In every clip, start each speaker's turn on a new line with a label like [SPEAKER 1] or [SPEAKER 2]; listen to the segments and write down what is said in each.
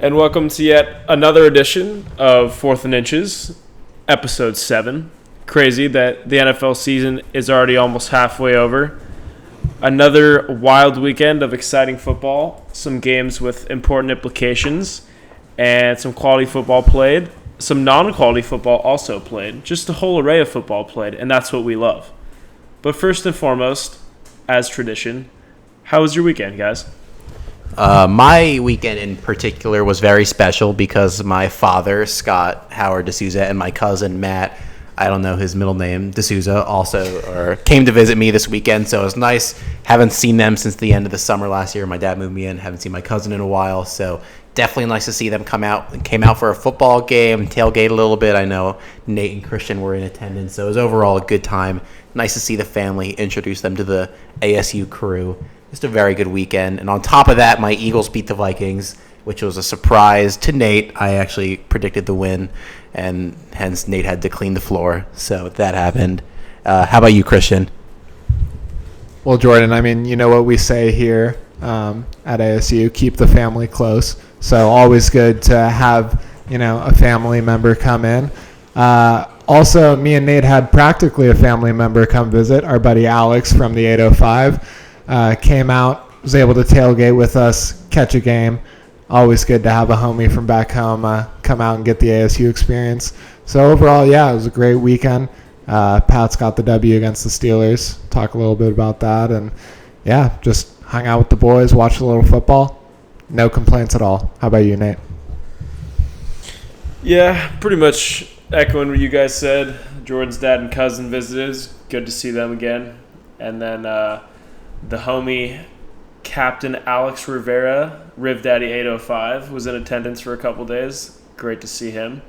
[SPEAKER 1] And welcome to yet another edition of Fourth and Inches, episode 7. Crazy that the NFL season is already almost halfway over. Another wild weekend of exciting football, some games with important implications, and some quality football played. Some non-quality football also played. Just a whole array of football played, and that's what we love. But first and foremost, as tradition, how was your weekend, guys?
[SPEAKER 2] My weekend in particular was very special because my father, Scott Howard D'Souza, and my cousin, Matt, I don't know his middle name, D'Souza, came to visit me this weekend. So it was nice. Haven't seen them since the end of the summer last year. My dad moved me in. Haven't seen my cousin in a while. So definitely nice to see them come out. And came out for a football game, tailgate a little bit. I know Nate and Christian were in attendance. So it was overall a good time. Nice to see the family, introduce them to the ASU crew. Just a very good weekend. And on top of that, my Eagles beat the Vikings, which was a surprise to Nate. I actually predicted the win, and hence Nate had to clean the floor. So that happened. How about you, Christian?
[SPEAKER 3] Well, Jordan, I mean, you know what we say here at ASU, keep the family close. So always good to have, a family member come in. Also, me and Nate had practically a family member come visit, our buddy Alex from the 805. Came out, was able to tailgate with us, catch a game. Always good to have a homie from back home come out and get the ASU experience. So overall, yeah, it was a great weekend. Pat's got the W against the Steelers. Talk a little bit about that. And, yeah, just hung out with the boys, watched a little football. No complaints at all. How about you, Nate?
[SPEAKER 1] Yeah, pretty much echoing what you guys said. Jordan's dad and cousin visited. Good to see them again. And then the homie Captain Alex Rivera, Riv Daddy 805, was in attendance for a couple days. Great to see him.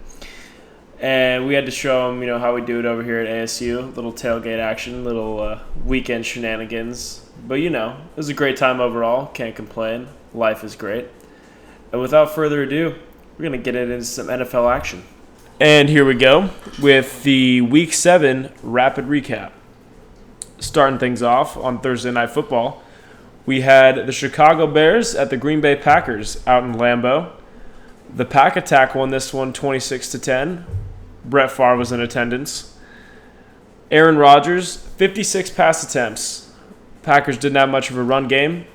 [SPEAKER 1] And we had to show him, how we do it over here at ASU. Little tailgate action, little weekend shenanigans. But, it was a great time overall. Can't complain. Life is great. And without further ado, we're going to get into some NFL action. And here we go with the Week 7 rapid recap. Starting things off on Thursday Night Football, we had the Chicago Bears at the Green Bay Packers out in Lambeau. The Pack Attack won this one 26-10. Brett Favre was in attendance. Aaron Rodgers, 56 pass attempts. Packers didn't have much of a run game.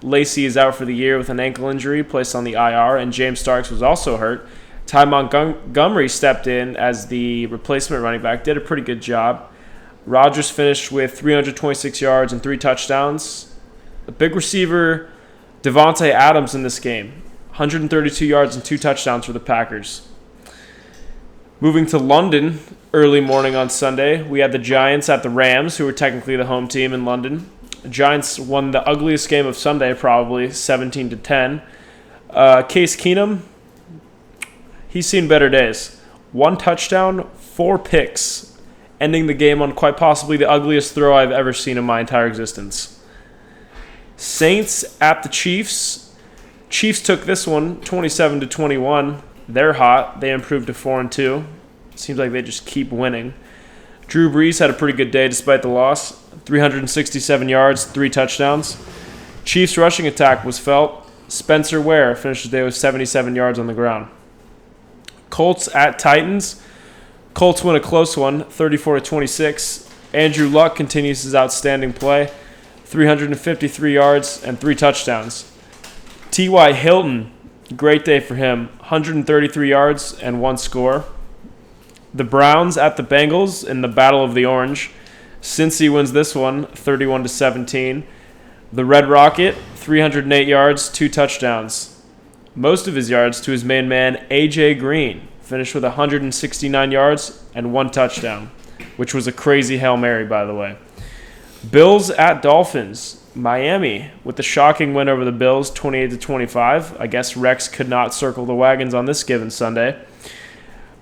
[SPEAKER 1] Lacey is out for the year with an ankle injury, placed on the IR, and James Starks was also hurt. Ty Montgomery stepped in as the replacement running back, did a pretty good job. Rodgers finished with 326 yards and 3 touchdowns. The big receiver, Devontae Adams, in this game, 132 yards and 2 touchdowns for the Packers. Moving to London, early morning on Sunday, we had the Giants at the Rams, who were technically the home team in London. The Giants won the ugliest game of Sunday, probably, 17-10. Case Keenum, he's seen better days. 1 touchdown, 4 picks. Ending the game on quite possibly the ugliest throw I've ever seen in my entire existence. Saints at the Chiefs. Chiefs took this one 27-21. They're hot. They improved to 4-2. Seems like they just keep winning. Drew Brees had a pretty good day despite the loss. 367 yards, 3 touchdowns. Chiefs rushing attack was felt. Spencer Ware finished the day with 77 yards on the ground. Colts at Titans. Colts win a close one, 34-26. Andrew Luck continues his outstanding play, 353 yards and 3 touchdowns. T.Y. Hilton, great day for him, 133 yards and 1 score. The Browns at the Bengals in the Battle of the Orange. Cincy wins this one, 31-17. The Red Rocket, 308 yards, 2 touchdowns. Most of his yards to his main man, A.J. Green. Finished with 169 yards and 1 touchdown, which was a crazy Hail Mary, by the way. Bills at Dolphins. Miami with the shocking win over the Bills, 28-25. I guess Rex could not circle the wagons on this given Sunday.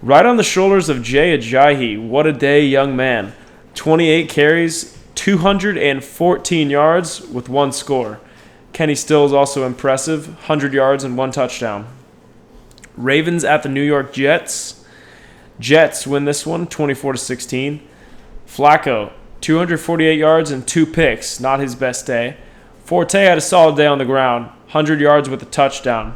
[SPEAKER 1] Right on the shoulders of Jay Ajayi. What a day, young man. 28 carries, 214 yards with 1 score. Kenny Stills also impressive, 100 yards and 1 touchdown. Ravens at the New York Jets. Jets win this one, 24-16. Flacco, 248 yards and 2 picks, not his best day. Forte had a solid day on the ground, 100 yards with a touchdown.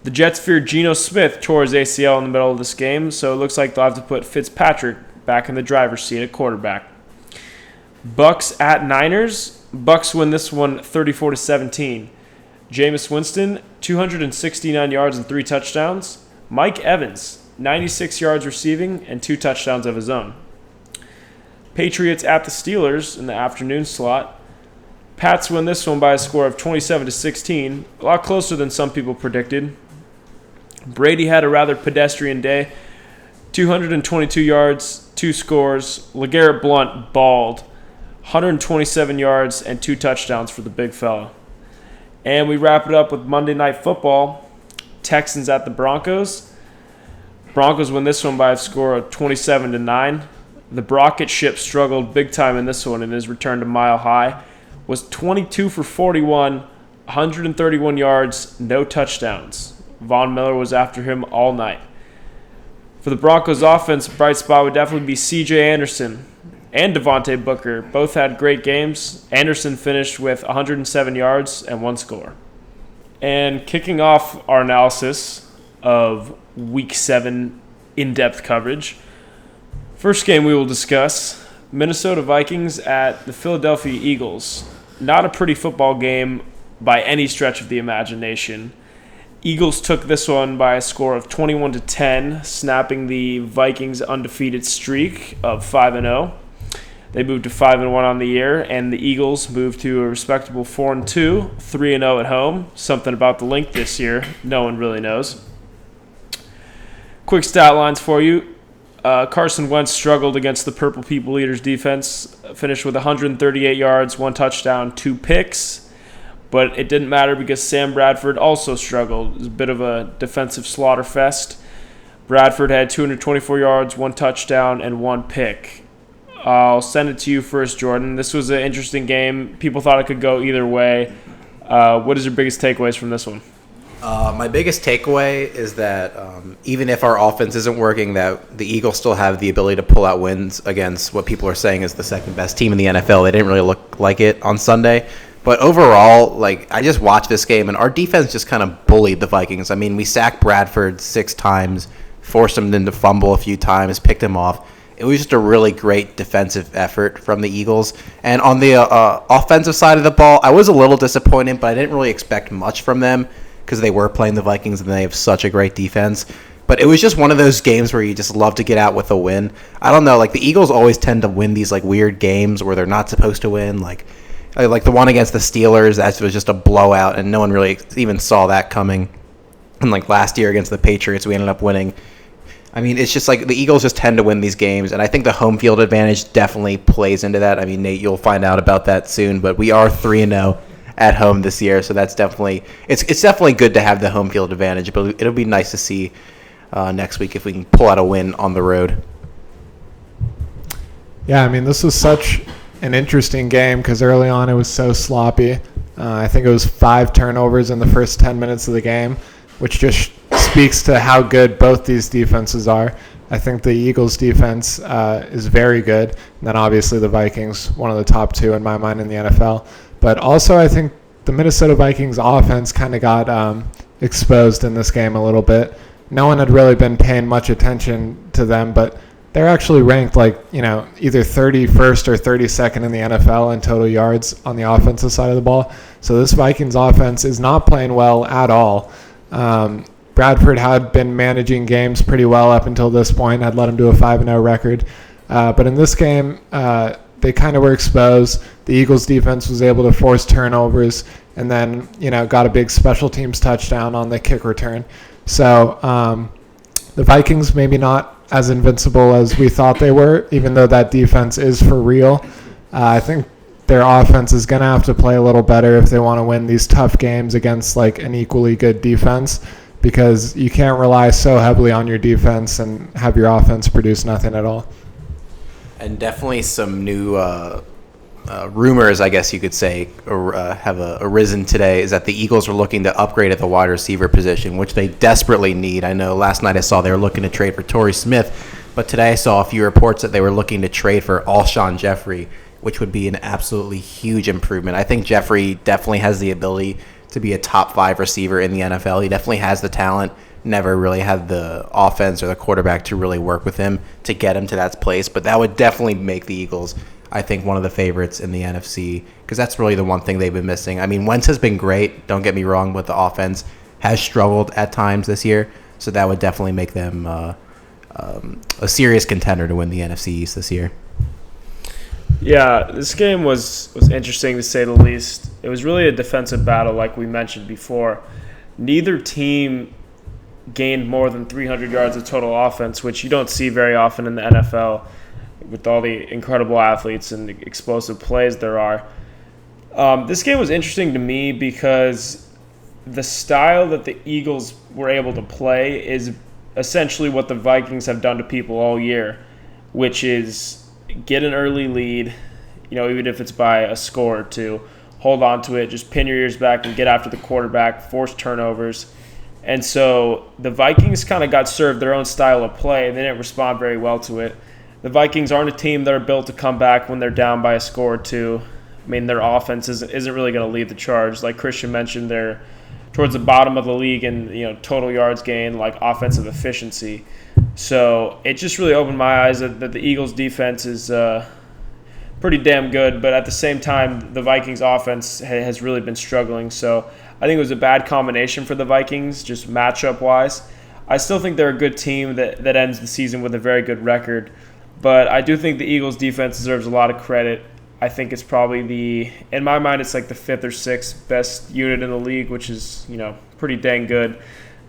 [SPEAKER 1] The Jets feared Geno Smith tore his ACL in the middle of this game, so it looks like they'll have to put Fitzpatrick back in the driver's seat at quarterback. Bucks at Niners. Bucks win this one 34-17. Jameis Winston, 269 yards and 3 touchdowns. Mike Evans, 96 yards receiving and 2 touchdowns of his own. Patriots at the Steelers in the afternoon slot. Pats win this one by a score of 27-16, a lot closer than some people predicted. Brady had a rather pedestrian day. 222 yards, 2 scores. LeGarrette Blount balled. 127 yards and 2 touchdowns for the big fella. And we wrap it up with Monday Night Football. Texans at the Broncos. Broncos win this one by a score of 27-9. The Brocket ship struggled big time in this one, and his return to Mile High was 22 for 41, 131 yards, no touchdowns. Von Miller was after him all night. For the Broncos offense, bright spot would definitely be C.J. Anderson and Devontae Booker. Both had great games. Anderson finished with 107 yards and 1 score. And kicking off our analysis of Week 7 in-depth coverage, first game we will discuss, Minnesota Vikings at the Philadelphia Eagles. Not a pretty football game by any stretch of the imagination. Eagles took this one by a score of 21-10, snapping the Vikings' undefeated streak of 5-0. They moved to 5-1 on the year, and the Eagles moved to a respectable 4-2, 3-0 at home. Something about the link this year, no one really knows. Quick stat lines for you. Carson Wentz struggled against the Purple People Eaters defense, finished with 138 yards, 1 touchdown, 2 picks. But it didn't matter because Sam Bradford also struggled. It was a bit of a defensive slaughter fest. Bradford had 224 yards, 1 touchdown, and 1 pick. I'll send it to you first, Jordan. This was an interesting game. People thought it could go either way. What is your biggest takeaways from this one?
[SPEAKER 2] My biggest takeaway is that even if our offense isn't working, that the Eagles still have the ability to pull out wins against what people are saying is the second best team in the NFL. They didn't really look like it on Sunday. But overall, I just watched this game, and our defense just kind of bullied the Vikings. I mean, we sacked Bradford 6 times, forced him to fumble a few times, picked him off. It was just a really great defensive effort from the Eagles. And on the offensive side of the ball, I was a little disappointed, but I didn't really expect much from them because they were playing the Vikings and they have such a great defense. But it was just one of those games where you just love to get out with a win. I don't know, the Eagles always tend to win these weird games where they're not supposed to win, like the one against the Steelers. That was just a blowout, and no one really even saw that coming. And last year against the Patriots, we ended up winning. I mean, it's just the Eagles just tend to win these games, and I think the home field advantage definitely plays into that. I mean, Nate, you'll find out about that soon, but we are 3-0 at home this year, so that's definitely it's definitely good to have the home field advantage. But it'll be nice to see next week if we can pull out a win on the road.
[SPEAKER 3] Yeah, I mean, this was such an interesting game because early on it was so sloppy. I think it was 5 turnovers in the first 10 minutes of the game, which just speaks to how good both these defenses are. I think the Eagles' defense is very good, and then obviously the Vikings, one of the top 2 in my mind in the NFL. But also I think the Minnesota Vikings offense kind of got exposed in this game a little bit. No one had really been paying much attention to them, but they're actually ranked either 31st or 32nd in the NFL in total yards on the offensive side of the ball. So this Vikings offense is not playing well at all. Bradford had been managing games pretty well up until this point, had led him to a 5-0 record. But in this game, they kind of were exposed. The Eagles defense was able to force turnovers and then, got a big special teams touchdown on the kick return. So the Vikings maybe not as invincible as we thought they were, even though that defense is for real. I think their offense is going to have to play a little better if they want to win these tough games against an equally good defense, because you can't rely so heavily on your defense and have your offense produce nothing at all.
[SPEAKER 2] And definitely some new rumors, I guess you could say, have arisen today, is that the Eagles are looking to upgrade at the wide receiver position, which they desperately need. I know last night I saw they were looking to trade for Torrey Smith, but today I saw a few reports that they were looking to trade for Alshon Jeffrey, which would be an absolutely huge improvement. I think Jeffrey definitely has the ability to be a top 5 receiver in the NFL. He definitely has the talent. Never really had the offense or the quarterback to really work with him to get him to that place. But that would definitely make the Eagles, I think, one of the favorites in the NFC, because that's really the one thing they've been missing. I mean, Wentz has been great, don't get me wrong, but the offense has struggled at times this year. So that would definitely make them a serious contender to win the NFC East this year.
[SPEAKER 1] Yeah, this game was interesting to say the least. It was really a defensive battle like we mentioned before. Neither team gained more than 300 yards of total offense, which you don't see very often in the NFL with all the incredible athletes and the explosive plays there are. This game was interesting to me because the style that the Eagles were able to play is essentially what the Vikings have done to people all year, which is get an early lead, even if it's by a score or two, hold on to it, just pin your ears back and get after the quarterback, force turnovers. And so the Vikings kind of got served their own style of play, and they didn't respond very well to it. The Vikings aren't a team that are built to come back when they're down by a score or two. I mean, their offense isn't really going to lead the charge. Like Christian mentioned, they're towards the bottom of the league in total yards gained, like offensive efficiency. So it just really opened my eyes that the Eagles' defense is pretty damn good, but at the same time, the Vikings' offense has really been struggling. So I think it was a bad combination for the Vikings, just matchup-wise. I still think they're a good team that ends the season with a very good record, but I do think the Eagles' defense deserves a lot of credit. I think it's probably in my mind, it's like the 5th or 6th best unit in the league, which is, pretty dang good,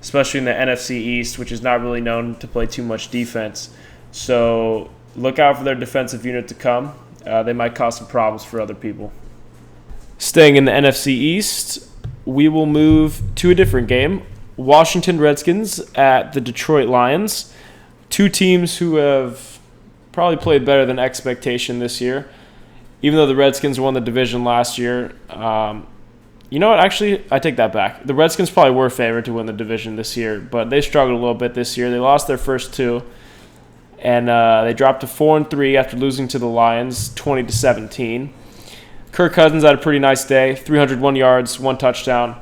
[SPEAKER 1] especially in the NFC East, which is not really known to play too much defense. So look out for their defensive unit to come. They might cause some problems for other people. Staying in the NFC East, we will move to a different game. Washington Redskins at the Detroit Lions. Two teams who have probably played better than expectation this year. Even though the Redskins won the division last year, you know what? Actually, I take that back. The Redskins probably were favored to win the division this year, but they struggled a little bit this year. They lost their first two, and they dropped to 4-3 after losing to the Lions 20-17. Kirk Cousins had a pretty nice day, 301 yards, 1 touchdown.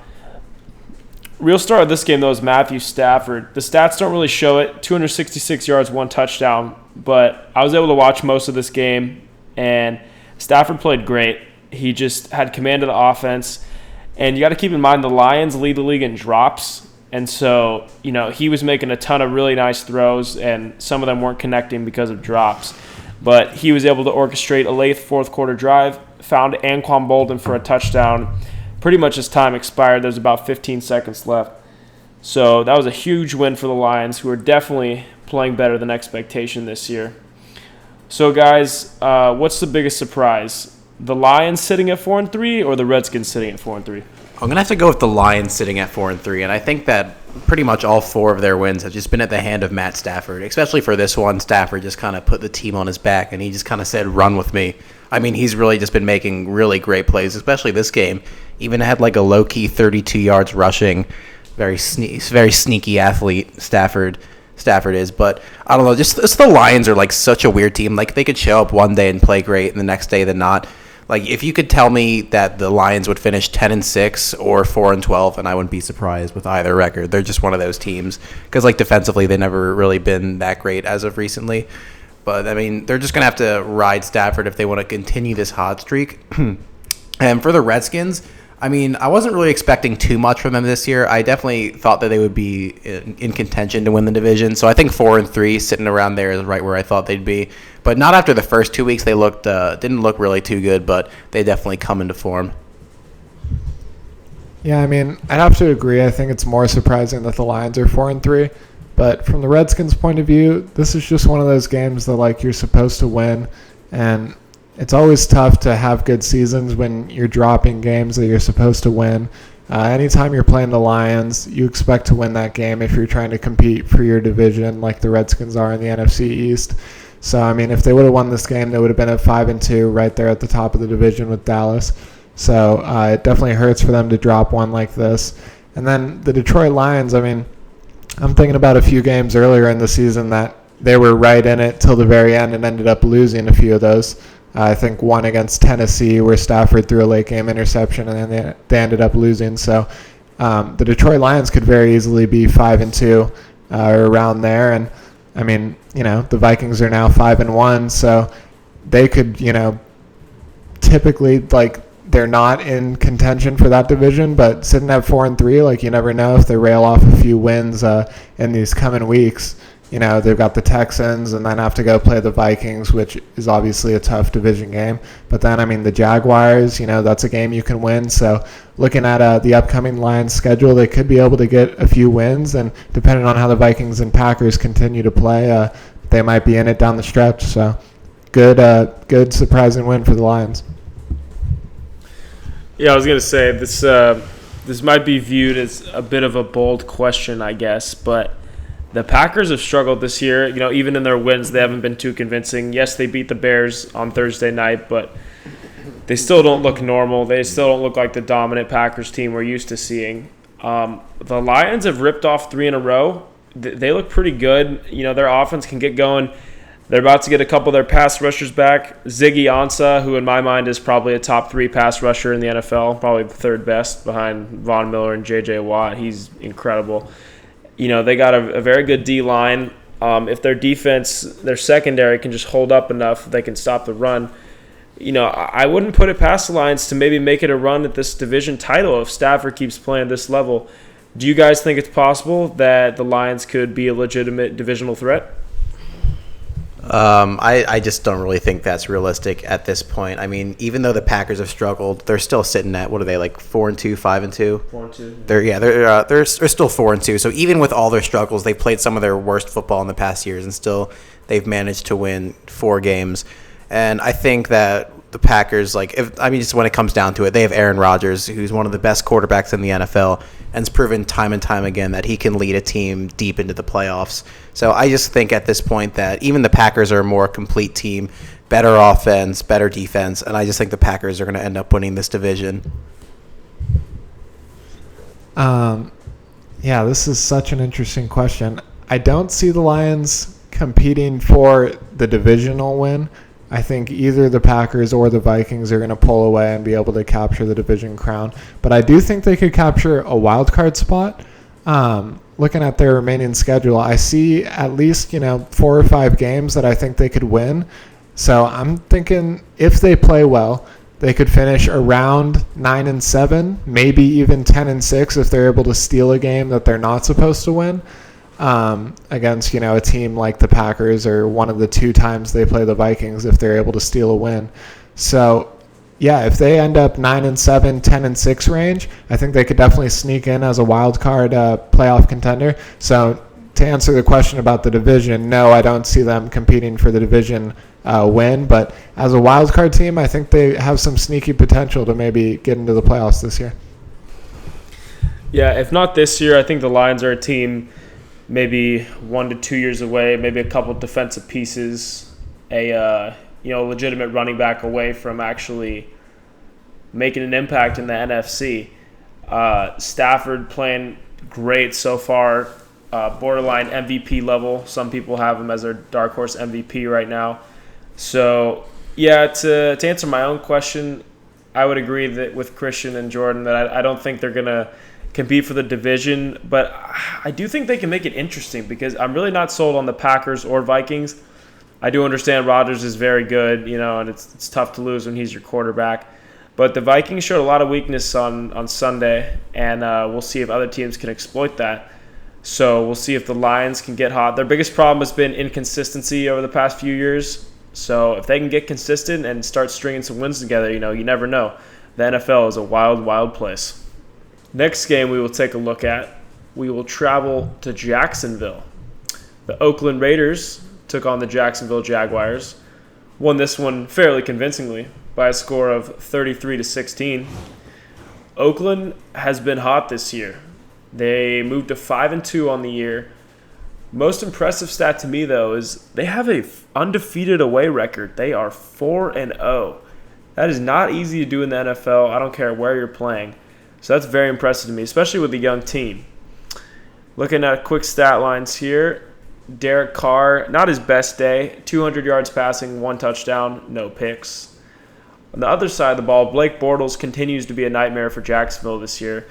[SPEAKER 1] Real star of this game, though, is Matthew Stafford. The stats don't really show it, 266 yards, 1 touchdown, but I was able to watch most of this game, and Stafford played great. He just had command of the offense. And you got to keep in mind the Lions lead the league in drops. And so, he was making a ton of really nice throws, and some of them weren't connecting because of drops. But he was able to orchestrate a late fourth-quarter drive, found Anquan Bolden for a touchdown. Pretty much as time expired, there's about 15 seconds left. So that was a huge win for the Lions, who are definitely playing better than expectation this year. So, guys, what's the biggest surprise? The Lions sitting at 4-3 or the Redskins sitting at 4-3?
[SPEAKER 2] I'm going to have to go with the Lions sitting at 4-3, and I think that pretty much all 4 of their wins have just been at the hand of Matt Stafford, especially for this one. Stafford just kind of put the team on his back, and he just kind of said, run with me. I mean, he's really just been making really great plays, especially this game. Even had like a low-key 32 yards rushing. Very sneaky athlete, Stafford is, but I don't know, just the Lions are like such a weird team. Like, they could show up one day and play great, and the next day they're not. Like, if you could tell me that the Lions would finish 10-6 or 4-12, and I wouldn't be surprised with either record. They're just one of those teams because, like, defensively, they've never really been that great as of recently. But I mean, they're just gonna have to ride Stafford if they want to continue this hot streak. And for the Redskins, I mean, I wasn't really expecting too much from them this year. I definitely thought that they would be in contention to win the division. So I think 4-3, sitting around there, is right where I thought they'd be. But not after the first 2 weeks. They didn't look really too good, but they definitely come into form.
[SPEAKER 3] Yeah, I mean, I'd have to agree. I think it's more surprising that the Lions are 4-3. But from the Redskins' point of view, this is just one of those games that, like, you're supposed to win. And it's always tough to have good seasons when you're dropping games that you're supposed to win. Anytime you're playing the Lions, you expect to win that game if you're trying to compete for your division like the Redskins are in the NFC East. So, I mean, if they would have won this game, they would have been at 5-2 right there at the top of the division with Dallas. So it definitely hurts for them to drop one like this. And then the Detroit Lions, I mean, I'm thinking about a few games earlier in the season that they were right in it till the very end and ended up losing a few of those. I think one against Tennessee where Stafford threw a late game interception and then they ended up losing. So the Detroit Lions could very easily be 5-2 or around there. And I mean, the Vikings are now 5-1, so they could, typically, like, they're not in contention for that division, but sitting at 4-3, like, you never know if they rail off a few wins in these coming weeks. They've got the Texans and then have to go play the Vikings, which is obviously a tough division game. But then, I mean, the Jaguars, that's a game you can win. So looking at the upcoming Lions schedule, they could be able to get a few wins. And depending on how the Vikings and Packers continue to play, they might be in it down the stretch. So good surprising win for the Lions.
[SPEAKER 1] Yeah, I was going to say, this might be viewed as a bit of a bold question, I guess, but the Packers have struggled this year. Even in their wins, they haven't been too convincing. Yes, they beat the Bears on Thursday night, but they still don't look normal. They still don't look like the dominant Packers team we're used to seeing. The Lions have ripped off 3 in a row. They look pretty good. Their offense can get going. They're about to get a couple of their pass rushers back. Ziggy Ansah, who in my mind is probably a top 3 pass rusher in the NFL, probably the 3rd best behind Von Miller and J.J. Watt. He's incredible. They got a very good D-line. If their defense, their secondary can just hold up enough, they can stop the run. I wouldn't put it past the Lions to maybe make it a run at this division title if Stafford keeps playing at this level. Do you guys think it's possible that the Lions could be a legitimate divisional threat?
[SPEAKER 2] I just don't really think that's realistic at this point. I mean, even though the Packers have struggled, they're still sitting at, what are they, like 4-2, 5-2?
[SPEAKER 1] 4-2.
[SPEAKER 2] They're still 4-2. So even with all their struggles, they've played some of their worst football in the past years, and still they've managed to win 4 games. And I think that the Packers, just when it comes down to it, they have Aaron Rodgers, who's one of the best quarterbacks in the NFL, and has proven time and time again that he can lead a team deep into the playoffs. So I just think at this point that even the Packers are a more complete team, better offense, better defense, and I just think the Packers are going to end up winning this division.
[SPEAKER 3] This is such an interesting question. I don't see the Lions competing for the divisional win. I think either the Packers or the Vikings are going to pull away and be able to capture the division crown. But I do think they could capture a wild card spot. Looking at their remaining schedule, I see at least 4 or 5 games that I think they could win. So I'm thinking if they play well, they could finish around 9-7, maybe even 10-6 if they're able to steal a game that they're not supposed to win. Against a team like the Packers or one of the 2 times they play the Vikings if they're able to steal a win. So if they end up 9-7, 10-6 range, I think they could definitely sneak in as a wild card playoff contender. So to answer the question about the division, no, I don't see them competing for the division win. But as a wild card team, I think they have some sneaky potential to maybe get into the playoffs this year.
[SPEAKER 1] Yeah, if not this year, I think the Lions are a team maybe 1 to 2 years away, maybe a couple defensive pieces, a legitimate running back away from actually making an impact in the NFC. Stafford playing great so far, borderline MVP level. Some people have him as their dark horse MVP right now. So, to answer my own question, I would agree that with Christian and Jordan that I don't think they're going to compete for the division, but I do think they can make it interesting because I'm really not sold on the Packers or Vikings. I do understand Rodgers is very good, and it's tough to lose when he's your quarterback. But the Vikings showed a lot of weakness on Sunday, and we'll see if other teams can exploit that. So we'll see if the Lions can get hot. Their biggest problem has been inconsistency over the past few years. So if they can get consistent and start stringing some wins together, you never know. The NFL is a wild, wild place. Next game we will take a look at, we will travel to Jacksonville. The Oakland Raiders took on the Jacksonville Jaguars, won this one fairly convincingly by a score of 33-16. Oakland has been hot this year. They moved to 5-2 on the year. Most impressive stat to me, though, is they have a undefeated away record. They are 4-0. That is not easy to do in the NFL. I don't care where you're playing. So that's very impressive to me, especially with a young team. Looking at quick stat lines here, Derek Carr, not his best day. 200 yards passing, 1 touchdown, no picks. On the other side of the ball, Blake Bortles continues to be a nightmare for Jacksonville this year.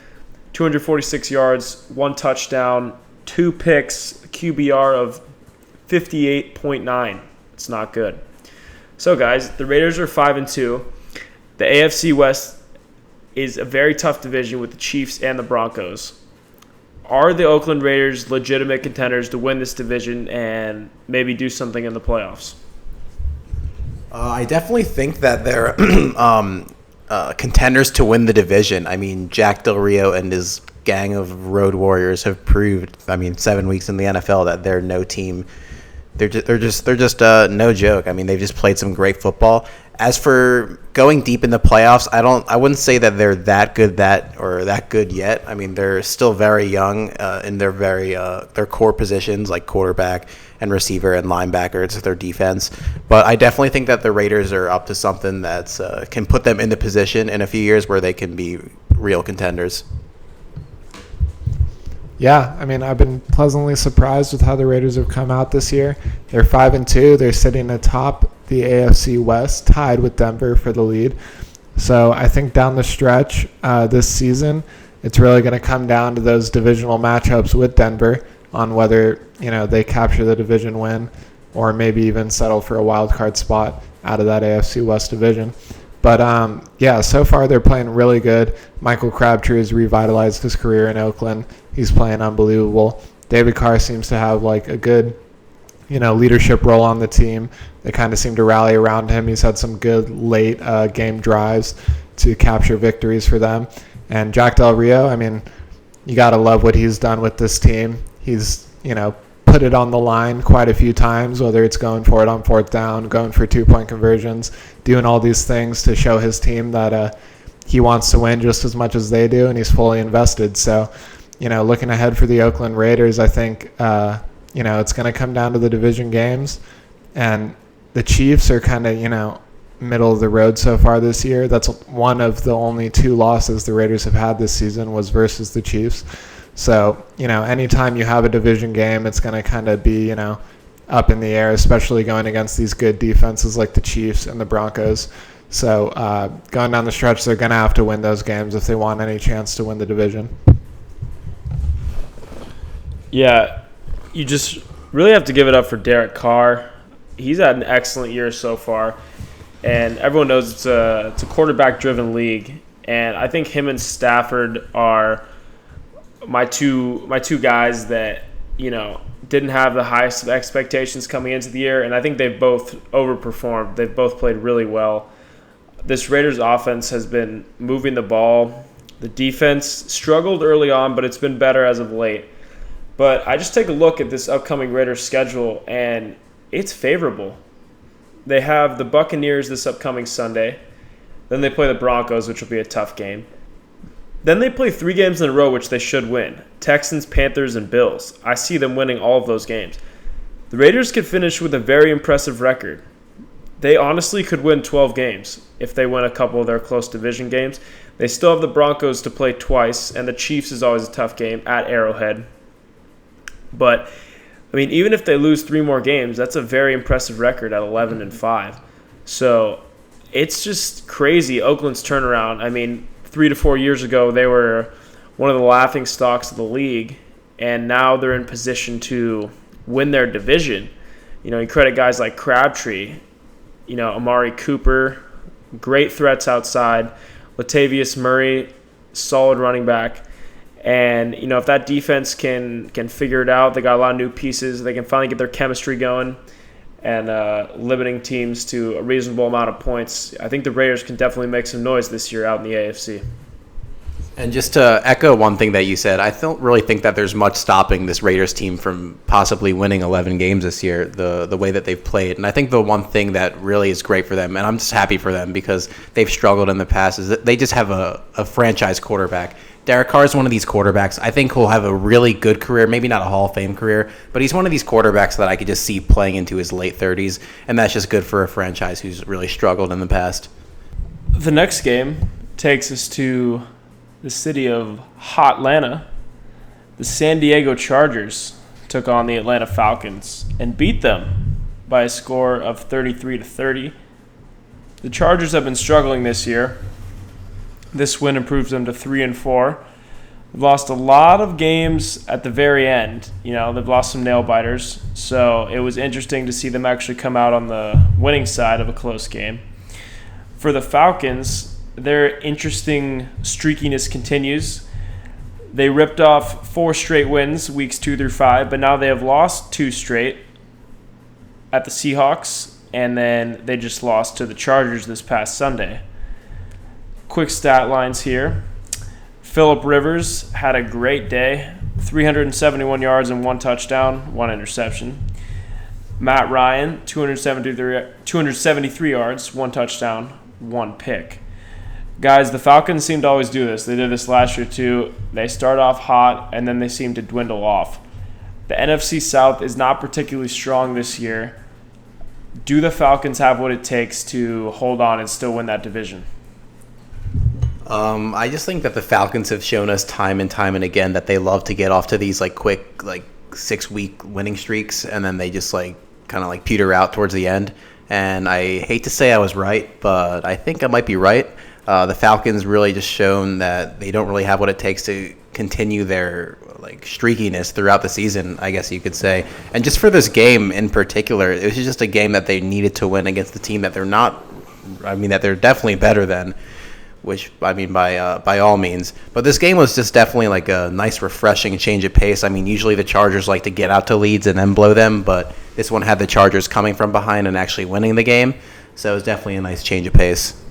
[SPEAKER 1] 246 yards, 1 touchdown, 2 picks, a QBR of 58.9. It's not good. So, guys, the Raiders are 5-2. The AFC West is a very tough division with the Chiefs and the Broncos. Are the Oakland Raiders legitimate contenders to win this division and maybe do something in the playoffs?
[SPEAKER 2] I definitely think that they're contenders to win the division. I mean, Jack Del Rio and his gang of road warriors have proved, 7 weeks in the NFL, that they're no team. They're just no joke. I mean, they've just played some great football. As for going deep in the playoffs, I wouldn't say that they're that good yet. I mean, they're still very young in their core positions like quarterback and receiver and linebacker. It's their defense. But I definitely think that the Raiders are up to something that's can put them in the position in a few years where they can be real contenders.
[SPEAKER 3] Yeah, I've been pleasantly surprised with how the Raiders have come out this year. They're 5-2. They're sitting atop the AFC West, tied with Denver for the lead. So I think down the stretch this season, it's really going to come down to those divisional matchups with Denver on whether they capture the division win or maybe even settle for a wild card spot out of that AFC West division. But, so far they're playing really good. Michael Crabtree has revitalized his career in Oakland. He's playing unbelievable. David Carr seems to have, a good, leadership role on the team. They kind of seem to rally around him. He's had some good late game drives to capture victories for them. And Jack Del Rio, you got to love what he's done with this team. He's, put it on the line quite a few times, whether it's going for it on 4th down, going for 2-point conversions, doing all these things to show his team that he wants to win just as much as they do, and he's fully invested. So, looking ahead for the Oakland Raiders, I think, it's going to come down to the division games. And the Chiefs are kind of, middle of the road so far this year. That's one of the only 2 losses the Raiders have had this season was versus the Chiefs. So, anytime you have a division game, it's going to kind of be, up in the air, especially going against these good defenses like the Chiefs and the Broncos. So, going down the stretch, they're going to have to win those games if they want any chance to win the division.
[SPEAKER 1] Yeah, you just really have to give it up for Derek Carr. He's had an excellent year so far, and everyone knows it's a quarterback-driven league. And I think him and Stafford are my two guys that didn't have the highest expectations coming into the year, and I think they've both overperformed. They've both played really well. This Raiders offense has been moving the ball. The defense struggled early on, but it's been better as of late. But I just take a look at this upcoming Raiders schedule, and it's favorable. They have the Buccaneers this upcoming Sunday. Then they play the Broncos, which will be a tough game. Then they play 3 games in a row, which they should win. Texans, Panthers, and Bills. I see them winning all of those games. The Raiders could finish with a very impressive record. They honestly could win 12 games if they win a couple of their close division games. They still have the Broncos to play twice, and the Chiefs is always a tough game at Arrowhead. But, even if they lose 3 more games, that's a very impressive record at 11-5. So, it's just crazy, Oakland's turnaround. 3 to 4 years ago, they were one of the laughing stocks of the league, and now they're in position to win their division. You credit guys like Crabtree, Amari Cooper, great threats outside, Latavius Murray, solid running back. And, if that defense can figure it out, they got a lot of new pieces, they can finally get their chemistry going and limiting teams to a reasonable amount of points, I think the Raiders can definitely make some noise this year out in the AFC.
[SPEAKER 2] And just to echo one thing that you said, I don't really think that there's much stopping this Raiders team from possibly winning 11 games this year, the way that they've played. And I think the one thing that really is great for them, and I'm just happy for them because they've struggled in the past, is that they just have a franchise quarterback. Derek Carr is one of these quarterbacks. I think he'll have a really good career, maybe not a Hall of Fame career, but he's one of these quarterbacks that I could just see playing into his late 30s, and that's just good for a franchise who's really struggled in the past.
[SPEAKER 1] The next game takes us to the city of Hotlanta. The San Diego Chargers took on the Atlanta Falcons and beat them by a score of 33-30. The Chargers have been struggling this year. This win improves them to 3-4. They've lost a lot of games at the very end. They've lost some nail biters. So it was interesting to see them actually come out on the winning side of a close game. For the Falcons, their interesting streakiness continues. They ripped off 4 straight wins, weeks 2 through 5, but now they have lost 2 straight at the Seahawks, and then they just lost to the Chargers this past Sunday. Quick stat lines here. Phillip Rivers had a great day, 371 yards and 1 touchdown, 1 interception. Matt Ryan, 273 yards, 1 touchdown, 1 pick. Guys, the Falcons seem to always do this. They did this last year too. They start off hot, and then they seem to dwindle off. The NFC South is not particularly strong this year. Do the Falcons have what it takes to hold on and still win that division?
[SPEAKER 2] I just think that the Falcons have shown us time and time and again that they love to get off to these quick 6-week winning streaks, and then they just kind of peter out towards the end. And I hate to say I was right, but I think I might be right. The Falcons really just shown that they don't really have what it takes to continue their streakiness throughout the season, I guess you could say. And just for this game in particular, it was just a game that they needed to win against the team that they're not. That they're definitely better than. Which by all means. But this game was just definitely a nice, refreshing change of pace. Usually the Chargers like to get out to leads and then blow them, but this one had the Chargers coming from behind and actually winning the game. So it was definitely a nice change of pace.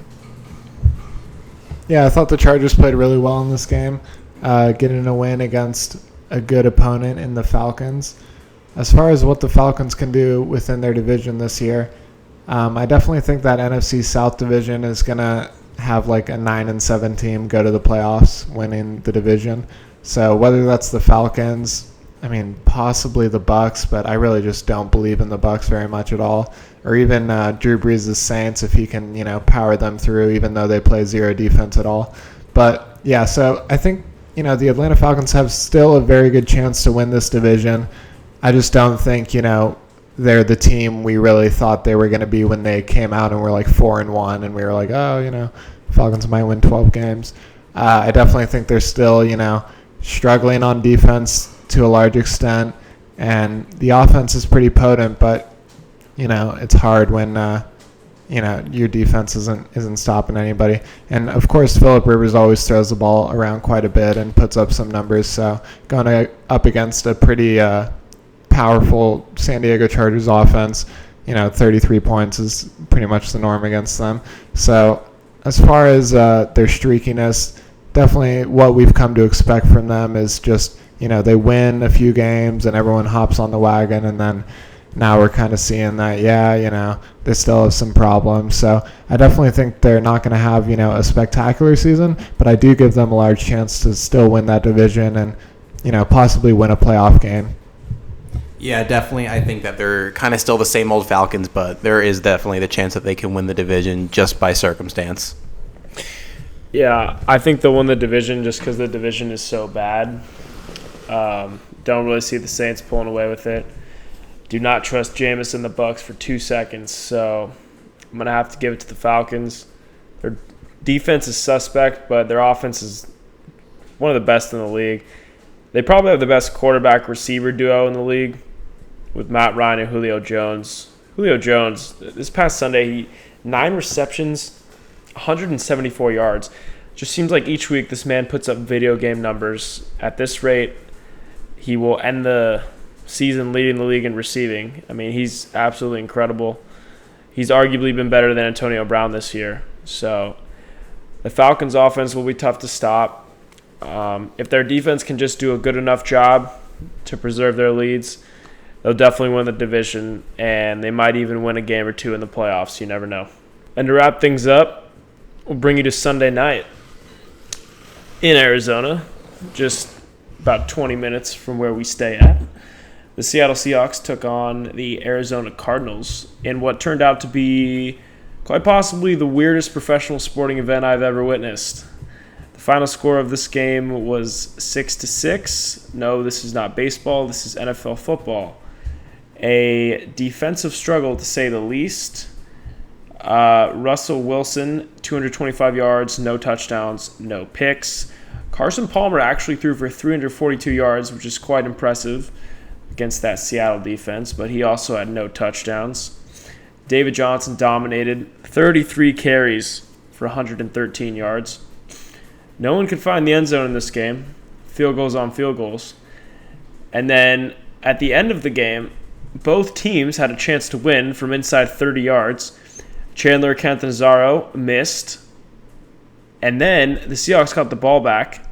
[SPEAKER 3] Yeah, I thought the Chargers played really well in this game, getting a win against a good opponent in the Falcons. As far as what the Falcons can do within their division this year, I definitely think that NFC South division is going to have a 9-7 team go to the playoffs, winning the division. So whether that's the Falcons, possibly the Bucs, but I really just don't believe in the Bucs very much at all. Or even Drew Brees' Saints, if he can, power them through, even though they play zero defense at all. But yeah, so I think, the Atlanta Falcons have still a very good chance to win this division. I just don't think, they're the team we really thought they were going to be when they came out and were 4-1, and we were Falcons might win 12 games. I definitely think they're still, struggling on defense to a large extent, and the offense is pretty potent, but it's hard when your defense isn't stopping anybody. And of course, Phillip Rivers always throws the ball around quite a bit and puts up some numbers. So going up against a pretty powerful San Diego Chargers offense, 33 points is pretty much the norm against them. So as far as their streakiness, definitely what we've come to expect from them is just, they win a few games and everyone hops on the wagon, and then now we're kind of seeing that, they still have some problems. So I definitely think they're not going to have, a spectacular season, but I do give them a large chance to still win that division and, possibly win a playoff game.
[SPEAKER 2] Yeah, definitely. I think that they're kind of still the same old Falcons, but there is definitely the chance that they can win the division just by circumstance.
[SPEAKER 1] Yeah, I think they'll win the division just because the division is so bad. Don't really see the Saints pulling away with it. Do not trust Jameis and the Bucs for 2 seconds, so I'm going to have to give it to the Falcons. Their defense is suspect, but their offense is one of the best in the league. They probably have the best quarterback-receiver duo in the league with Matt Ryan and Julio Jones. Julio Jones, this past Sunday, 9 receptions, 174 yards. Just seems like each week this man puts up video game numbers. At this rate, he will end the season leading the league in receiving. He's absolutely incredible. He's arguably been better than Antonio Brown this year. So the Falcons' offense will be tough to stop. If their defense can just do a good enough job to preserve their leads, they'll definitely win the division, and they might even win a game or two in the playoffs. You never know. And to wrap things up, we'll bring you to Sunday night in Arizona, just about 20 minutes from where we stay at. The Seattle Seahawks took on the Arizona Cardinals in what turned out to be quite possibly the weirdest professional sporting event I've ever witnessed. The Final score of this game was 6-6. No, this is not baseball. This is NFL football. A defensive struggle, to say the least. Russell Wilson, 225 yards, no touchdowns, no picks. Carson Palmer actually threw for 342 yards, which is quite impressive against that Seattle defense, but he also had no touchdowns. David Johnson dominated, 33 carries for 113 yards. No one could find the end zone in this game. Field goals on field goals. And then at the end of the game, both teams had a chance to win from inside 30 yards. Chandler Catanzaro missed. And then the Seahawks got the ball back.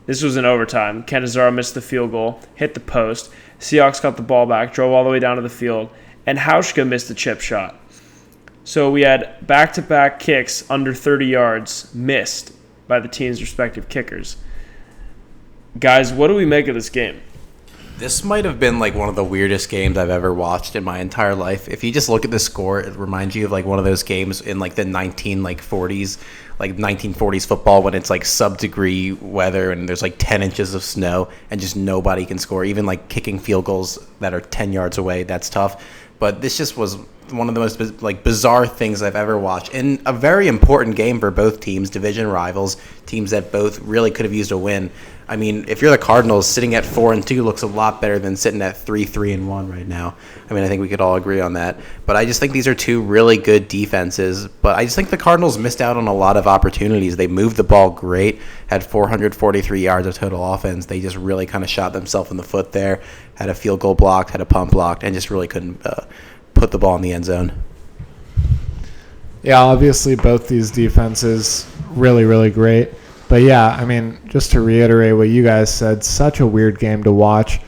[SPEAKER 1] This was in overtime. Catanzaro missed the field goal, hit the post. Seahawks got the ball back, drove all the way down to the field, and Hauschka missed the chip shot. So we had back-to-back kicks under 30 yards missed by the team's respective kickers. Guys, what do we make of this game?
[SPEAKER 2] This might have been like one of the weirdest games I've ever watched in my entire life. If you just look at the score, it reminds you of like one of those games in like the 1940s football when it's like sub-degree weather and there's like 10 inches of snow and just nobody can score. Even like kicking field goals that are 10 yards away, that's tough. But this just was one of the most like bizarre things I've ever watched in a very important game for both teams, division rivals, teams that both really could have used a win. I mean, if you're the Cardinals, sitting at 4-2 looks a lot better than sitting at 3-1 right now. I mean, I think we could all agree on that. But I just think these are two really good defenses. But I just think the Cardinals missed out on a lot of opportunities. They moved the ball great, had 443 yards of total offense. They just really kind of shot themselves in the foot there, had a field goal blocked, had a punt blocked, and just really couldn't put the ball in the end zone.
[SPEAKER 3] Yeah, obviously both these defenses really, really great. But yeah, I mean, just to reiterate what you guys said, such a weird game to watch.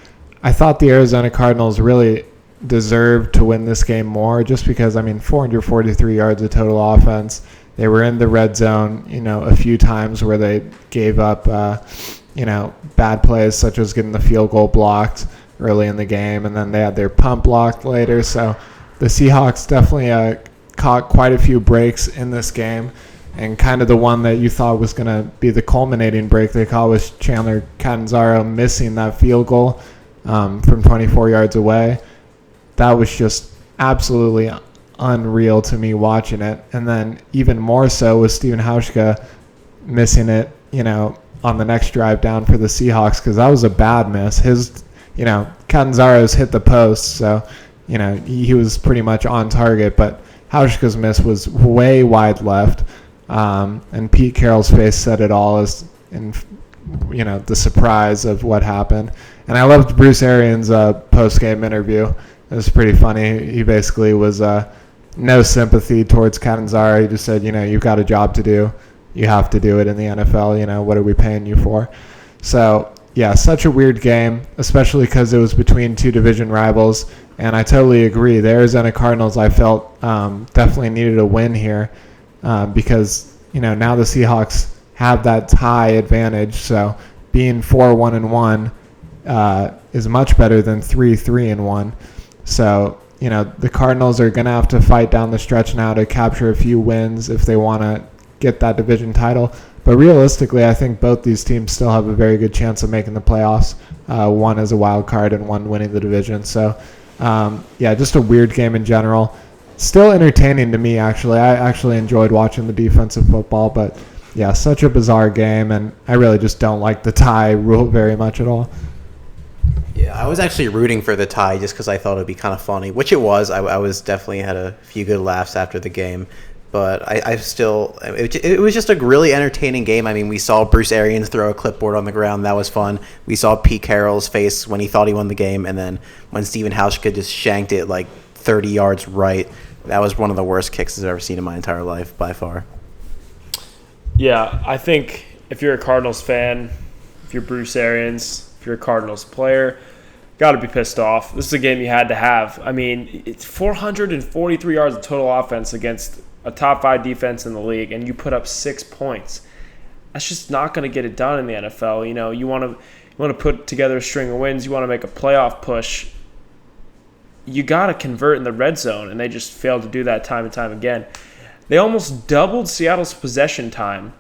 [SPEAKER 3] I thought the Arizona Cardinals really deserved to win this game more just because, I mean, 443 yards of total offense. They were in the red zone, a few times where they gave up, bad plays such as getting the field goal blocked early in the game, and then they had their punt blocked later. So the Seahawks definitely caught quite a few breaks in this game. And kind of the one that you thought was going to be the culminating break they caught was Chandler Catanzaro missing that field goal from 24 yards away. That was just absolutely unreal to me watching it. And then even more so was Stephen Hauschka missing it, on the next drive down for the Seahawks because that was a bad miss. His, Catanzaro's hit the post, so, he was pretty much on target. But Hauschka's miss was way wide left. And Pete Carroll's face said it all as in, the surprise of what happened. And I loved Bruce Arians' post-game interview. It was pretty funny. He basically was no sympathy towards Catanzaro. He just said, you've got a job to do. You have to do it in the NFL. What are we paying you for? So, yeah, such a weird game, especially because it was between two division rivals. And I totally agree. The Arizona Cardinals, I felt, definitely needed a win here. Because now the Seahawks have that tie advantage, so being 4-1-1 is much better than 3-3-1. So the Cardinals are going to have to fight down the stretch now to capture a few wins if they want to get that division title. But realistically, I think both these teams still have a very good chance of making the playoffs. One as a wild card and one winning the division. So just a weird game in general. Still entertaining to me, actually. I actually enjoyed watching the defensive football, but yeah, such a bizarre game, and I really just don't like the tie rule very much at all.
[SPEAKER 2] Yeah, I was actually rooting for the tie just because I thought it would be kind of funny, which it was. I was definitely had a few good laughs after the game, but it was just a really entertaining game. I mean, we saw Bruce Arians throw a clipboard on the ground. That was fun. We saw Pete Carroll's face when he thought he won the game, and then when Stephen Hauschka just shanked it like 30 yards right. That was one of the worst kicks I've ever seen in my entire life, by far.
[SPEAKER 1] Yeah, I think if you're a Cardinals fan, if you're Bruce Arians, if you're a Cardinals player, got to be pissed off. This is a game you had to have. I mean, it's 443 yards of total offense against a top 5 defense in the league, and you put up 6 points. That's just not going to get it done in the NFL. You want to put together a string of wins. You want to make a playoff push. You got to convert in the red zone, and they just failed to do that time and time again. They almost doubled Seattle's possession time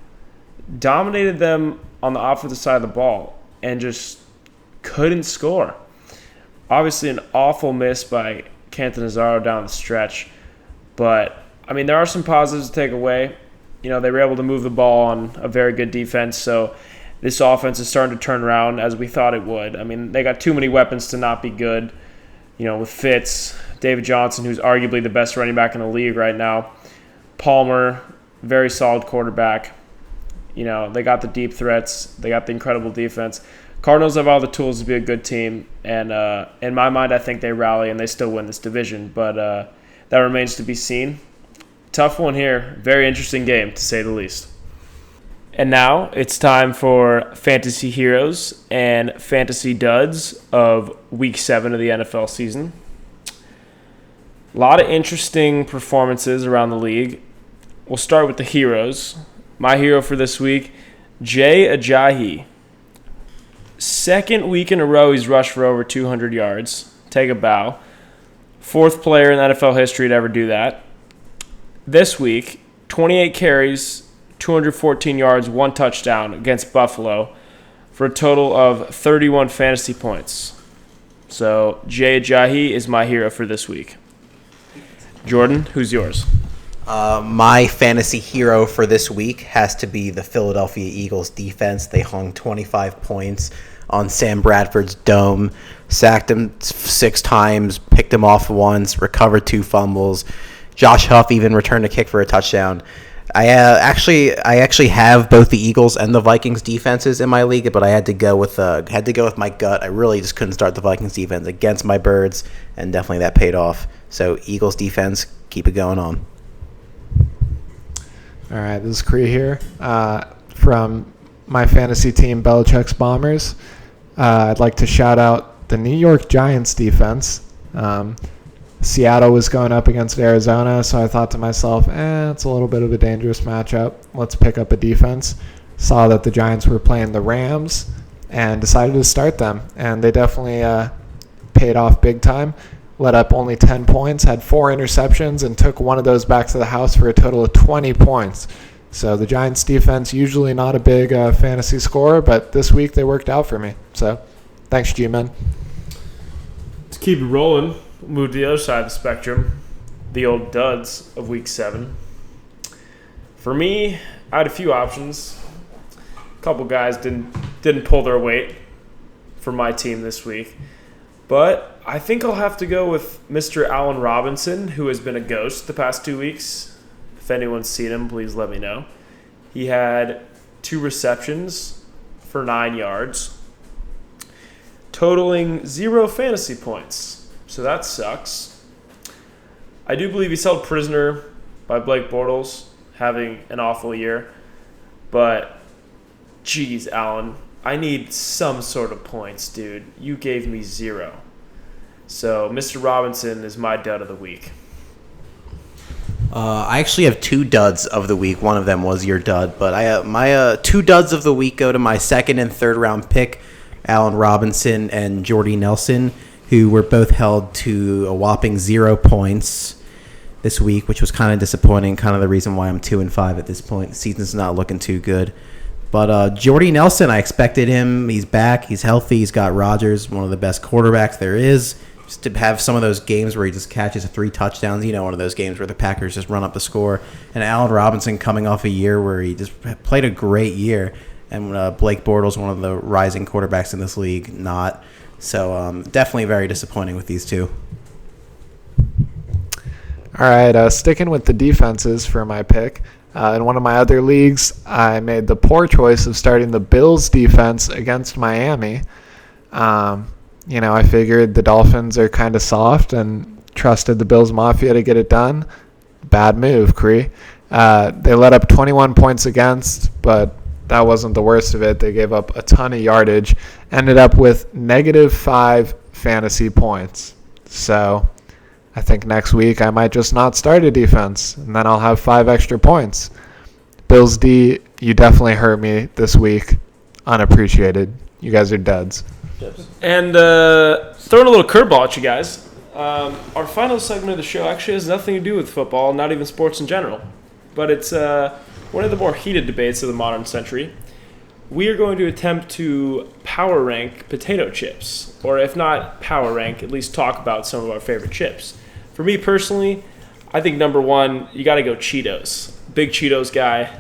[SPEAKER 1] dominated them on the offensive side of the ball and just couldn't score. Obviously, an awful miss by Cantanazaro down the stretch. But, I mean, there are some positives to take away. They were able to move the ball on a very good defense, so this offense is starting to turn around as we thought it would. I mean, they got too many weapons to not be good. With Fitz, David Johnson, who's arguably the best running back in the league right now. Palmer, very solid quarterback. They got the deep threats. They got the incredible defense. Cardinals have all the tools to be a good team, and in my mind, I think they rally and they still win this division, but that remains to be seen. Tough one here. Very interesting game, to say the least. And now it's time for Fantasy Heroes and Fantasy Duds of Week 7 of the NFL season. A lot of interesting performances around the league. We'll start with the heroes. My hero for this week, Jay Ajayi. Second week in a row he's rushed for over 200 yards. Take a bow. Fourth player in NFL history to ever do that. This week, 28 carries, 214 yards, 1 touchdown against Buffalo for a total of 31 fantasy points. So Jay Ajayi is my hero for this week. Jordan, who's yours?
[SPEAKER 2] My fantasy hero for this week has to be the Philadelphia Eagles defense. They hung 25 points on Sam Bradford's dome, sacked him 6 times, picked him off once, recovered 2 fumbles. Josh Huff even returned a kick for a touchdown. I actually have both the Eagles and the Vikings defenses in my league, but I had to go with my gut. I really just couldn't start the Vikings defense against my Birds, and definitely that paid off. So Eagles defense, keep it going on.
[SPEAKER 3] All right, this is Cree here from my fantasy team, Belichick's Bombers. I'd like to shout out the New York Giants defense. Seattle was going up against Arizona, so I thought to myself, it's a little bit of a dangerous matchup. Let's pick up a defense. Saw that the Giants were playing the Rams and decided to start them, and they definitely paid off big time. Let up only 10 points, had 4 interceptions, and took one of those back to the house for a total of 20 points. So the Giants defense, usually not a big fantasy scorer, but this week they worked out for me. So thanks, G-Men.
[SPEAKER 1] Let's keep it rolling. Move to the other side of the spectrum, the old duds of Week 7. For me, I had a few options. A couple guys didn't pull their weight for my team this week. But I think I'll have to go with Mr. Allen Robinson, who has been a ghost the past 2 weeks. If anyone's seen him, please let me know. He had 2 receptions for 9 yards, totaling 0 fantasy points. So that sucks. I do believe he's held prisoner by Blake Bortles, having an awful year. But, geez, Allen, I need some sort of points, dude. You gave me 0. So, Mr. Robinson is my dud of the week.
[SPEAKER 2] I actually have 2 duds of the week. One of them was your dud, but my 2 duds of the week go to my second and third round pick, Allen Robinson and Jordy Nelson, who were both held to a whopping 0 points this week, which was kind of disappointing, kind of the reason why I'm 2-5 at this point. The season's not looking too good. But Jordy Nelson, I expected him. He's back. He's healthy. He's got Rodgers, one of the best quarterbacks there is. Just to have some of those games where he just catches 3 touchdowns, one of those games where the Packers just run up the score. And Allen Robinson coming off a year where he just played a great year. And Blake Bortles, one of the rising quarterbacks in this league, not. So definitely very disappointing with these 2.
[SPEAKER 3] All right, sticking with the defenses for my pick. In one of my other leagues, I made the poor choice of starting the Bills defense against Miami. I figured the Dolphins are kind of soft and trusted the Bills Mafia to get it done. Bad move, Cree. They let up 21 points against, but that wasn't the worst of it. They gave up a ton of yardage, ended up with -5 fantasy points. So I think next week I might just not start a defense, and then I'll have 5 extra points. Bills D, you definitely hurt me this week. Unappreciated. You guys are duds.
[SPEAKER 1] And throwing a little curveball at you guys. Our final segment of the show actually has nothing to do with football, not even sports in general. But it's one of the more heated debates of the modern century. We are going to attempt to power rank potato chips, or if not power rank, at least talk about some of our favorite chips. For me personally, I think number one, you got to go Cheetos. Big Cheetos guy,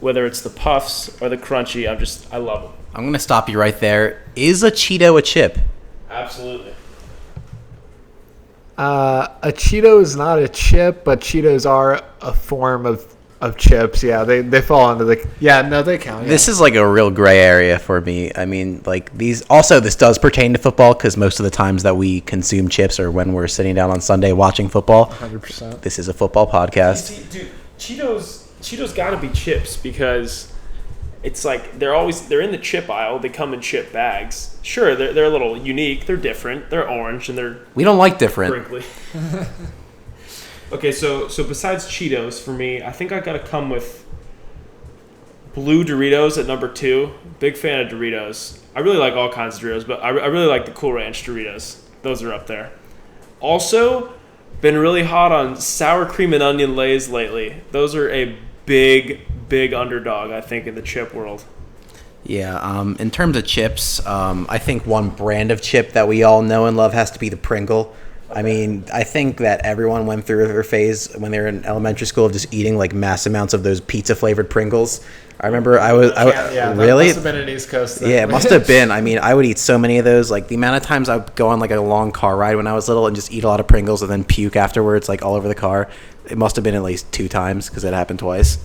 [SPEAKER 1] whether it's the Puffs or the Crunchy, I love them.
[SPEAKER 2] I'm going to stop you right there. Is a Cheeto a chip?
[SPEAKER 1] Absolutely.
[SPEAKER 3] A Cheeto is not a chip, but Cheetos are a form of chips. Yeah, they fall into the... Yeah, no, they count. Yeah.
[SPEAKER 2] This is like a real gray area for me. I mean, like these... Also, this does pertain to football because most of the times that we consume chips are when we're sitting down on Sunday watching football.
[SPEAKER 3] 100%.
[SPEAKER 2] This is a football podcast.
[SPEAKER 1] See, dude, Cheetos got to be chips because it's like they're in the chip aisle. They come in chip bags. Sure, they're a little unique. They're different. They're orange and they're
[SPEAKER 2] We don't like different.
[SPEAKER 1] crinkly. Okay, so besides Cheetos, for me, I think I got to come with blue Doritos at number 2. Big fan of Doritos. I really like all kinds of Doritos, but I really like the Cool Ranch Doritos. Those are up there. Also, been really hot on sour cream and onion Lays lately. Those are a big underdog, I think, in the chip world.
[SPEAKER 2] Yeah, in terms of chips, I think one brand of chip that we all know and love has to be the Pringle. I mean, I think that everyone went through their phase when they were in elementary school of just eating like mass amounts of those pizza-flavored Pringles. I remember really?
[SPEAKER 3] That must have been an East Coast thing.
[SPEAKER 2] Yeah, it must have been. I mean, I would eat so many of those. Like, the amount of times I would go on like a long car ride when I was little and just eat a lot of Pringles and then puke afterwards, like all over the car. It must have been at least 2 times because it happened twice.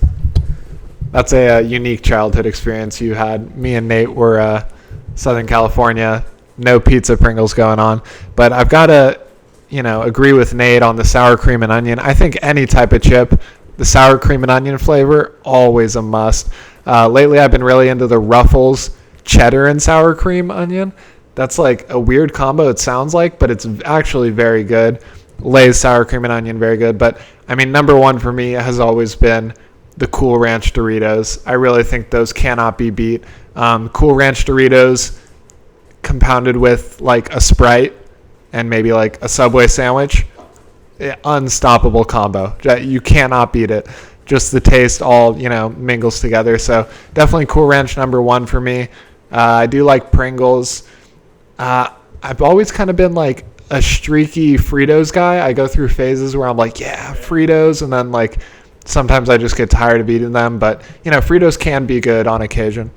[SPEAKER 3] That's a unique childhood experience you had. Me and Nate were Southern California, no pizza Pringles going on. But I've got to, agree with Nate on the sour cream and onion. I think any type of chip, the sour cream and onion flavor, always a must. Lately, I've been really into the Ruffles cheddar and sour cream onion. That's like a weird combo, it sounds like, but it's actually very good. Lay's sour cream and onion, very good. But, I mean, number one for me has always been the Cool Ranch Doritos. I really think those cannot be beat. Cool Ranch Doritos compounded with like a Sprite and maybe like a Subway sandwich. Unstoppable combo. You cannot beat it. Just the taste all, mingles together. So definitely Cool Ranch number 1 for me. I do like Pringles. I've always kind of been like a streaky Fritos guy. I go through phases where I'm like, yeah, Fritos, and then like sometimes I just get tired of eating them. But, Fritos can be good on occasion.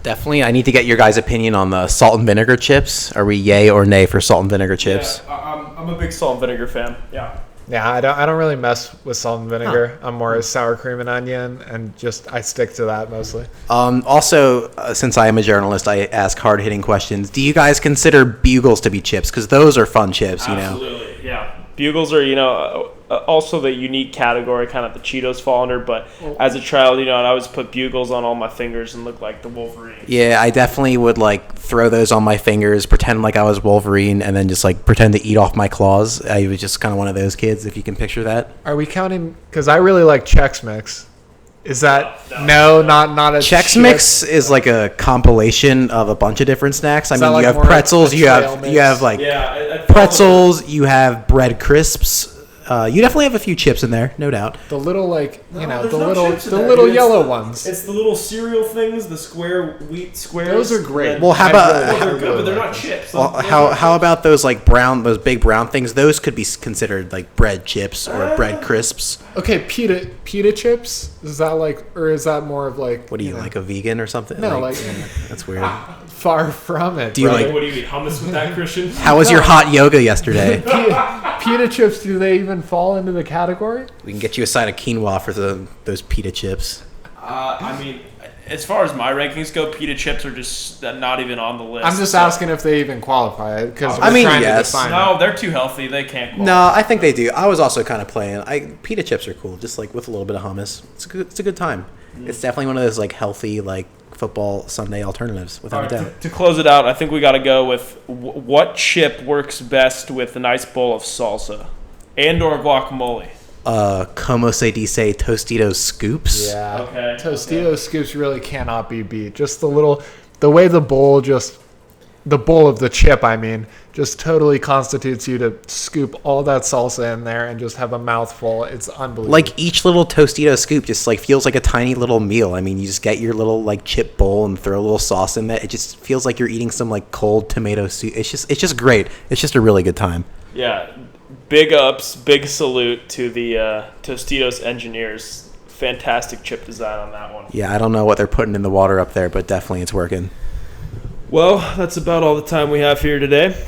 [SPEAKER 2] Definitely. I need to get your guys' opinion on the salt and vinegar chips. Are we yay or nay for salt and vinegar chips?
[SPEAKER 1] Yeah, I'm a big salt and vinegar fan. Yeah.
[SPEAKER 3] Yeah, I don't really mess with salt and vinegar. I'm more sour cream and onion, and I stick to that mostly.
[SPEAKER 2] Also, since I am a journalist, I ask hard-hitting questions. Do you guys consider Bugles to be chips? Because those are fun chips,
[SPEAKER 1] Absolutely, yeah. Bugles are, also the unique category, kind of the Cheetos fall under. But as a child, I always put Bugles on all my fingers and look like the Wolverine.
[SPEAKER 2] Yeah, I definitely would like throw those on my fingers, pretend like I was Wolverine, and then just like pretend to eat off my claws. I was just kind of one of those kids, if you can picture that.
[SPEAKER 3] Are we counting? Because I really like Chex Mix. Is that not a
[SPEAKER 2] Chex Mix is like a compilation of a bunch of different snacks. I mean,
[SPEAKER 3] like
[SPEAKER 2] you have pretzels, you have like pretzels, you have bread crisps. You definitely have a few chips in there, no doubt.
[SPEAKER 3] The little the little yellow ones.
[SPEAKER 1] It's the little cereal things, the square wheat squares.
[SPEAKER 3] Those are great.
[SPEAKER 2] Well, how about
[SPEAKER 1] they're good, but they're not chips.
[SPEAKER 2] Well, how about those like those big brown things? Those could be considered like bread chips or bread crisps.
[SPEAKER 3] Okay, pita chips. Is that or is that more of like?
[SPEAKER 2] What are you like a vegan or something?
[SPEAKER 3] No,
[SPEAKER 2] that's weird.
[SPEAKER 3] Far from it.
[SPEAKER 2] Do you
[SPEAKER 1] what do you eat? Hummus with that, Christian?
[SPEAKER 2] How was your hot yoga yesterday?
[SPEAKER 3] Pita chips, do they even fall into the category?
[SPEAKER 2] We can get you a side of quinoa for those pita chips.
[SPEAKER 1] I mean, as far as my rankings go, pita chips are just not even on the list.
[SPEAKER 3] I'm just asking if they even qualify. Because
[SPEAKER 2] yes.
[SPEAKER 1] No, they're too healthy. They can't qualify.
[SPEAKER 2] No, I think they do. I was also kind of playing. Pita chips are cool, just like with a little bit of hummus. It's a good time. It's definitely one of those like healthy like football Sunday alternatives, without a doubt.
[SPEAKER 1] To close it out, I think we got to go with what chip works best with a nice bowl of salsa and/or guacamole.
[SPEAKER 2] Como se dice, Tostitos scoops.
[SPEAKER 3] Yeah.
[SPEAKER 1] Okay.
[SPEAKER 3] Tostitos scoops really cannot be beat. Just the way the bowl just the bowl of the chip, I mean, just totally constitutes you to scoop all that salsa in there and just have a mouthful. It's unbelievable.
[SPEAKER 2] Like each little Tostito scoop just like feels like a tiny little meal. I mean, you just get your little like chip bowl and throw a little sauce in it. It just feels like you're eating some like cold tomato soup. It's just great. It's just a really good time.
[SPEAKER 1] Yeah, big ups, big salute to the Tostitos engineers. Fantastic chip design on that one.
[SPEAKER 2] Yeah, I don't know what they're putting in the water up there, but definitely it's working.
[SPEAKER 1] Well, that's about all the time we have here today.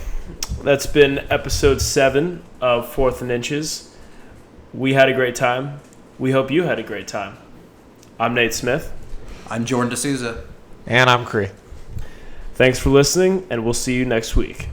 [SPEAKER 1] That's been episode 7 of Fourth and Inches. We had a great time. We hope you had a great time. I'm Nate Smith.
[SPEAKER 2] I'm Jordan D'Souza.
[SPEAKER 3] And I'm Cree.
[SPEAKER 1] Thanks for listening, and we'll see you next week.